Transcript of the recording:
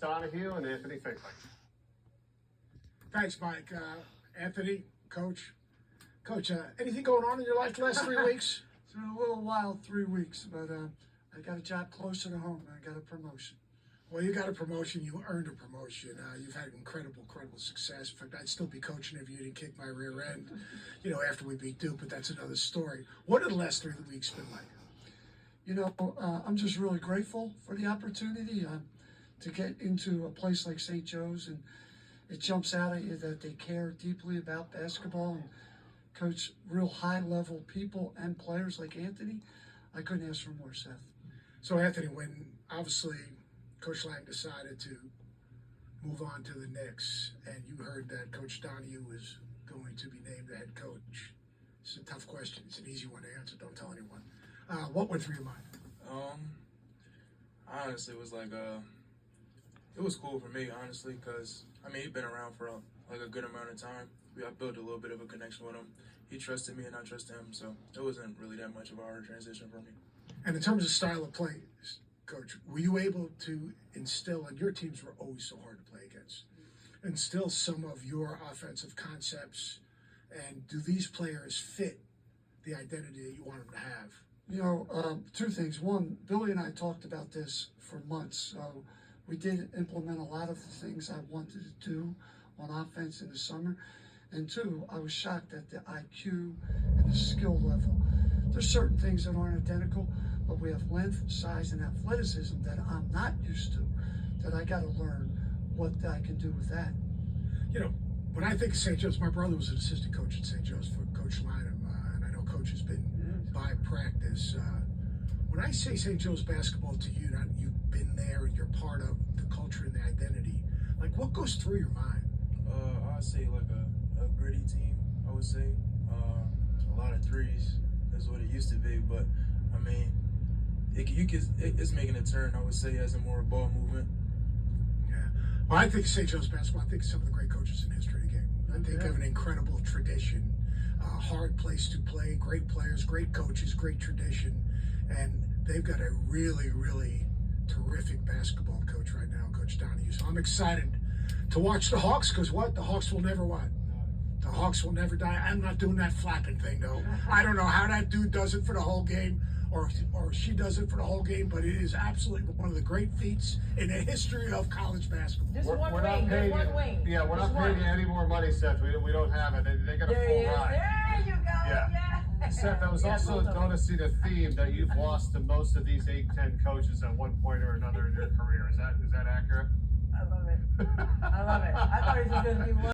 Donahue and Anthony Finkley. Thanks, Mike. Anthony, Coach. Coach, anything going on in your life the last 3 weeks? It's been a little wild 3 weeks, but I got a job closer to home. I got a promotion. Well, you got a promotion. You earned a promotion. You've had incredible success. In fact, I'd still be coaching if you didn't kick my rear end, after we beat Duke, but that's another story. What have the last 3 weeks been like? I'm just really grateful for the opportunity to get into a place like St. Joe's, and it jumps out at you that they care deeply about basketball and coach real high-level people and players like Anthony. I couldn't ask for more, Seth. So, Anthony, when obviously Coach Lang decided to move on to the Knicks, and you heard that Coach Donahue was going to be named the head coach, it's a tough question. It's an easy one to answer. Don't tell anyone. What went through your mind? Honestly, it was like it was cool for me, honestly, because he'd been around for a good amount of time. I built a little bit of a connection with him. He trusted me and I trusted him, so it wasn't really that much of a hard transition for me. And in terms of style of play, Coach, were you able to instill, and your teams were always so hard to play against, instill some of your offensive concepts, and do these players fit the identity that you want them to have? Two things. One, Billy and I talked about this for months. So we did implement a lot of the things I wanted to do on offense in the summer. And two, I was shocked at the IQ and the skill level. There's certain things that aren't identical, but we have length, size, and athleticism that I'm not used to, that I got to learn what I can do with that. When I think of St. Joe's, my brother was an assistant coach at St. Joe's for Coach Lynham, and I know Coach has been by practice. When I say St. Joe's basketball to you, you've been there and you're part of the culture and the identity, like what goes through your mind? I'd say like a gritty team, I would say. A lot of threes is what it used to be, but it's making a turn, I would say, as a more ball movement. Yeah. Well, I think St. Joe's basketball, I think some of the great coaches in history of the game. I think they have an incredible tradition, hard place to play, great players, great coaches, great tradition, and they've got a really, really terrific basketball coach right now, Coach Donahue. So I'm excited to watch the Hawks, because the Hawks will never what? The Hawks will never die. I'm not doing that flapping thing, though. I don't know how that dude does it for the whole game, or she does it for the whole game, but it is absolutely one of the great feats in the history of college basketball. Just one wing. There's one wing. Yeah, we're not paying you any more money, Seth. We don't have it. They got a full ride. There you go. Yeah. Seth, I was also going to see the theme that you've lost to most of these 8-10 coaches at one point or another in your career. Is that accurate? I love it. I love it. I thought it was just going to be one.